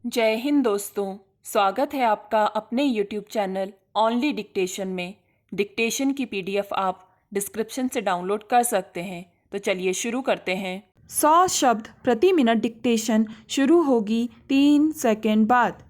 जय हिंद दोस्तों। स्वागत है आपका अपने YouTube चैनल ओनली डिक्टेशन में। डिक्टेशन की PDF आप डिस्क्रिप्शन से डाउनलोड कर सकते हैं। तो चलिए शुरू करते हैं। 100 शब्द प्रति मिनट डिक्टेशन शुरू होगी 3 सेकंड बाद।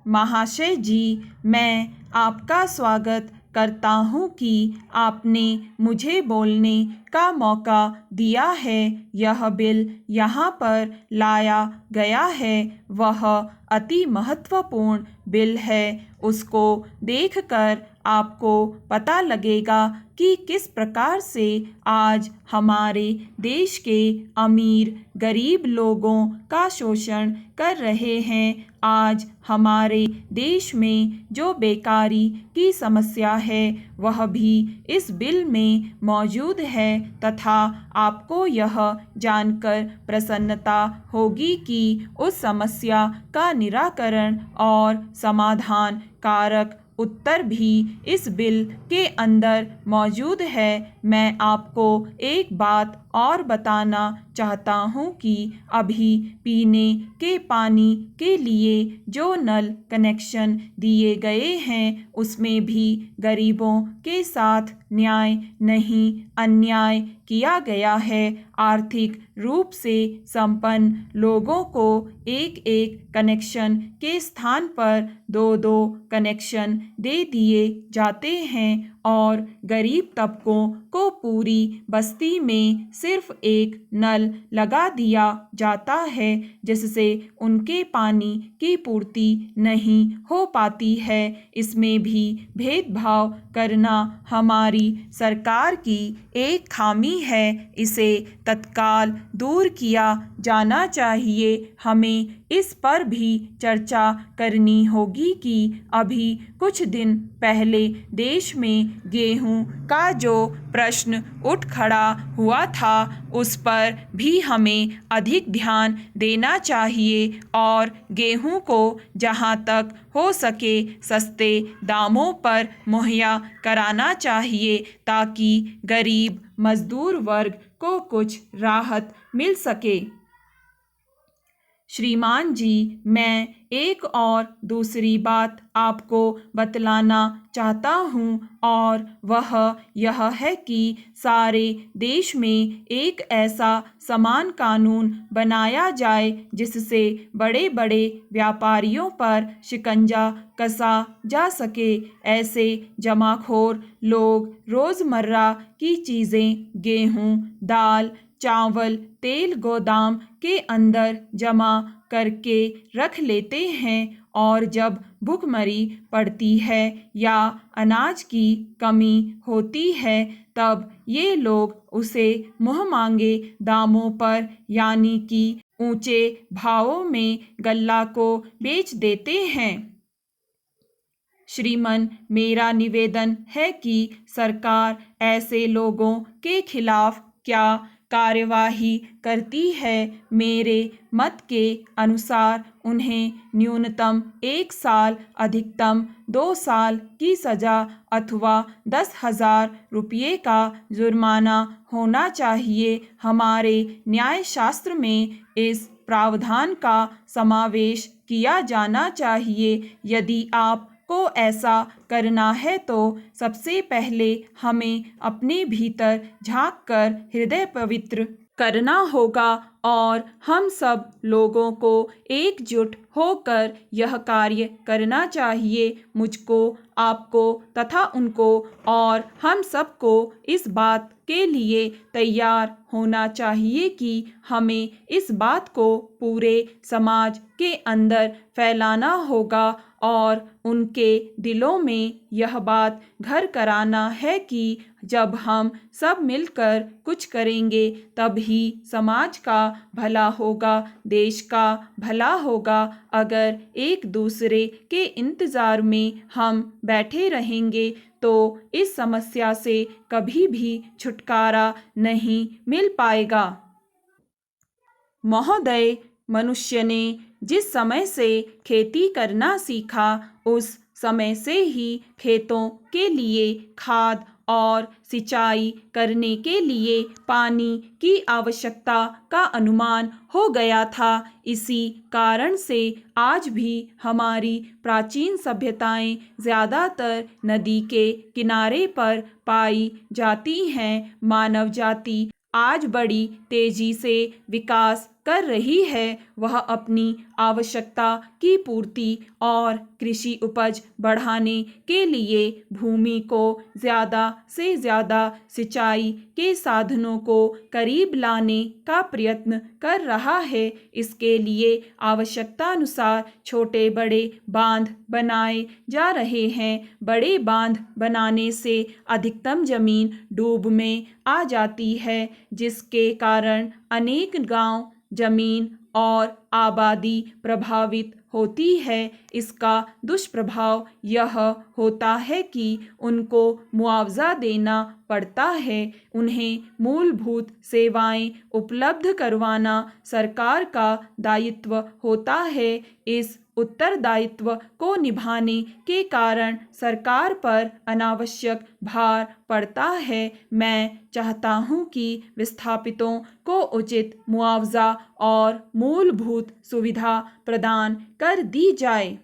महाशय जी, मैं आपका स्वागत करता हूँ कि आपने मुझे बोलने का मौका दिया है। यह बिल यहाँ पर लाया गया है वह अति महत्वपूर्ण बिल है। उसको देखकर आपको पता लगेगा कि किस प्रकार से आज हमारे देश के अमीर गरीब लोगों का शोषण कर रहे हैं। आज हमारे देश में जो बेकारी की समस्या है वह भी इस बिल में मौजूद है तथा आपको यह जानकर प्रसन्नता होगी कि उस समस्या का निराकरण और समाधान कारक उत्तर भी इस बिल के अंदर मौजूद है। मैं आपको एक बात और बताना चाहता हूँ कि अभी पीने के पानी के लिए जो नल कनेक्शन दिए गए हैं उसमें भी गरीबों के साथ न्याय नहीं अन्याय किया गया है। आर्थिक रूप से संपन्न लोगों को एक एक कनेक्शन के स्थान पर दो दो कनेक्शन दे दिए जाते हैं और गरीब तबकों को पूरी बस्ती में सिर्फ एक नल लगा दिया जाता है जिससे उनके पानी की पूर्ति नहीं हो पाती है। इसमें भी भेदभाव करना हमारी सरकार की एक खामी है। इसे तत्काल दूर किया जाना चाहिए। हमें इस पर भी चर्चा करनी होगी कि अभी कुछ दिन पहले देश में गेहूं का जो प्रश्न उठ खड़ा हुआ था उस पर भी हमें अधिक ध्यान देना चाहिए और गेहूं को जहां तक हो सके सस्ते दामों पर मुहैया कराना चाहिए ताकि गरीब मजदूर वर्ग को कुछ राहत मिल सके। श्रीमान जी, मैं एक और दूसरी बात आपको बतलाना चाहता हूँ और वह यह है कि सारे देश में एक ऐसा समान कानून बनाया जाए जिससे बड़े बड़े व्यापारियों पर शिकंजा कसा जा सके। ऐसे जमाखोर लोग रोज़मर्रा की चीज़ें गेहूँ, दाल, चावल, तेल गोदाम के अंदर जमा करके रख लेते हैं और जब भुखमरी पड़ती है या अनाज की कमी होती है तब ये लोग उसे मुँह मांगे दामों पर यानी कि ऊंचे भावों में गल्ला को बेच देते हैं। श्रीमन, मेरा निवेदन है कि सरकार ऐसे लोगों के खिलाफ क्या कार्यवाही करती है। मेरे मत के अनुसार उन्हें न्यूनतम 1 साल अधिकतम 2 साल की सज़ा अथवा 10,000 रुपये का जुर्माना होना चाहिए। हमारे न्याय शास्त्र में इस प्रावधान का समावेश किया जाना चाहिए। यदि आप को ऐसा करना है तो सबसे पहले हमें अपने भीतर झांककर हृदय पवित्र करना होगा और हम सब लोगों को एकजुट होकर यह कार्य करना चाहिए। मुझको, आपको तथा उनको और हम सबको इस बात के लिए तैयार होना चाहिए कि हमें इस बात को पूरे समाज के अंदर फैलाना होगा और उनके दिलों में यह बात घर कराना है कि जब हम सब मिलकर कुछ करेंगे तभी समाज का भला होगा, देश का भला होगा। अगर एक दूसरे के इंतज़ार में हम बैठे रहेंगे तो इस समस्या से कभी भी छुटकारा नहीं मिल पाएगा। महोदय, मनुष्य ने जिस समय से खेती करना सीखा उस समय से ही खेतों के लिए खाद और सिंचाई करने के लिए पानी की आवश्यकता का अनुमान हो गया था। इसी कारण से आज भी हमारी प्राचीन सभ्यताएं ज़्यादातर नदी के किनारे पर पाई जाती हैं। मानव जाति आज बड़ी तेजी से विकास कर रही है। वह अपनी आवश्यकता की पूर्ति और कृषि उपज बढ़ाने के लिए भूमि को ज़्यादा से ज़्यादा सिंचाई के साधनों को करीब लाने का प्रयत्न कर रहा है। इसके लिए आवश्यकतानुसार छोटे बड़े बांध बनाए जा रहे हैं। बड़े बांध बनाने से अधिकतम ज़मीन डूब में आ जाती है, जिसके कारण अनेक गांव, जमीन और आबादी प्रभावित होती है। इसका दुष्प्रभाव यह होता है कि उनको मुआवजा देना पड़ता है। उन्हें मूलभूत सेवाएं उपलब्ध करवाना सरकार का दायित्व होता है। इस उत्तरदायित्व को निभाने के कारण सरकार पर अनावश्यक भार पड़ता है। मैं चाहता हूं कि विस्थापितों को उचित मुआवजा और मूलभूत सुविधा प्रदान कर दी जाए।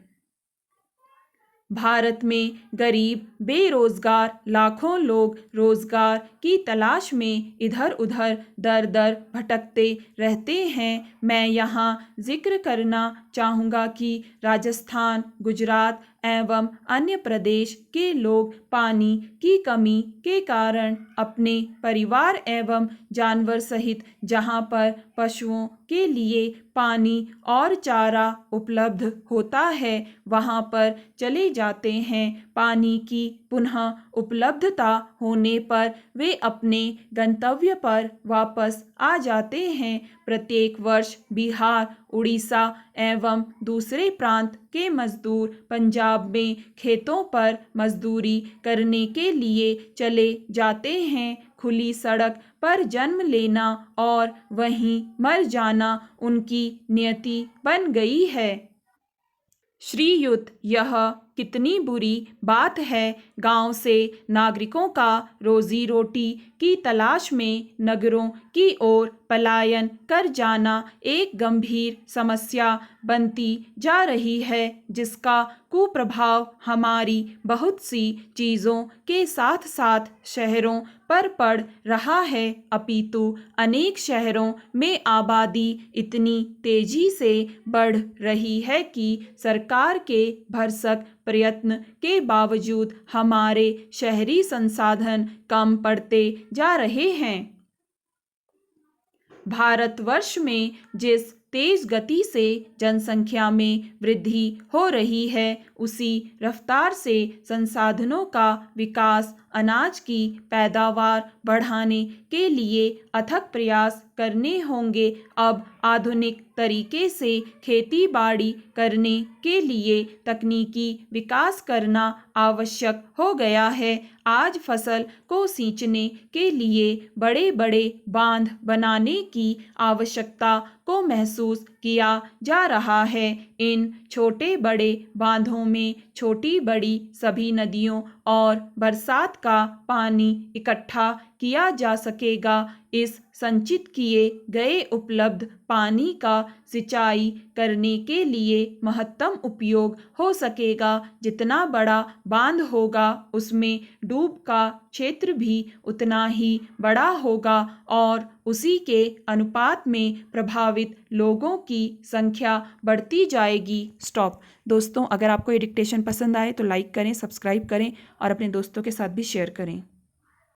भारत में गरीब बेरोजगार लाखों लोग रोजगार की तलाश में इधर उधर दर दर भटकते रहते हैं। मैं यहाँ जिक्र करना चाहूँगा कि राजस्थान, गुजरात एवं अन्य प्रदेश के लोग पानी की कमी के कारण अपने परिवार एवं जानवर सहित जहाँ पर पशुओं के लिए पानी और चारा उपलब्ध होता है वहाँ पर चले जाते हैं। पानी की पुनः उपलब्धता होने पर वे अपने गंतव्य पर वापस आ जाते हैं। प्रत्येक वर्ष बिहार, उड़ीसा एवं दूसरे प्रांत के मजदूर पंजाब में खेतों पर मजदूरी करने के लिए चले जाते हैं। खुली सड़क पर जन्म लेना और वहीं मर जाना उनकी नियति बन गई है। श्रीयुत, यह कितनी बुरी बात है। गांव से नागरिकों का रोजी रोटी की तलाश में नगरों की ओर पलायन कर जाना एक गंभीर समस्या बनती जा रही है, जिसका कुप्रभाव हमारी बहुत सी चीज़ों के साथ साथ शहरों पर पड़ रहा है। अपितु अनेक शहरों में आबादी इतनी तेजी से बढ़ रही है कि सरकार के भरसक प्रयत्न के बावजूद हमारे शहरी संसाधन कम पड़ते जा रहे हैं। भारतवर्ष में जिस तेज गति से जनसंख्या में वृद्धि हो रही है, उसी रफ्तार से संसाधनों का विकास, अनाज की पैदावार बढ़ाने के लिए अथक प्रयास करने होंगे। अब आधुनिक तरीके से खेती बाड़ी करने के लिए तकनीकी विकास करना आवश्यक हो गया है। आज फसल को सींचने के लिए बड़े बड़े बांध बनाने की आवश्यकता को महसूस किया जा रहा है। इन छोटे बड़े बांधों में छोटी बड़ी सभी नदियों और बरसात का पानी इकट्ठा किया जा सकेगा। इस संचित किए गए उपलब्ध पानी का सिंचाई करने के लिए महत्तम उपयोग हो सकेगा। जितना बड़ा बांध होगा, उसमें डूब का क्षेत्र भी उतना ही बड़ा होगा और उसी के अनुपात में प्रभावित लोगों की संख्या बढ़ती जाएगी। स्टॉप। दोस्तों, अगर आपको ये डिक्टेशन पसंद आए तो लाइक करें, सब्सक्राइब करें और अपने दोस्तों के साथ भी शेयर करें।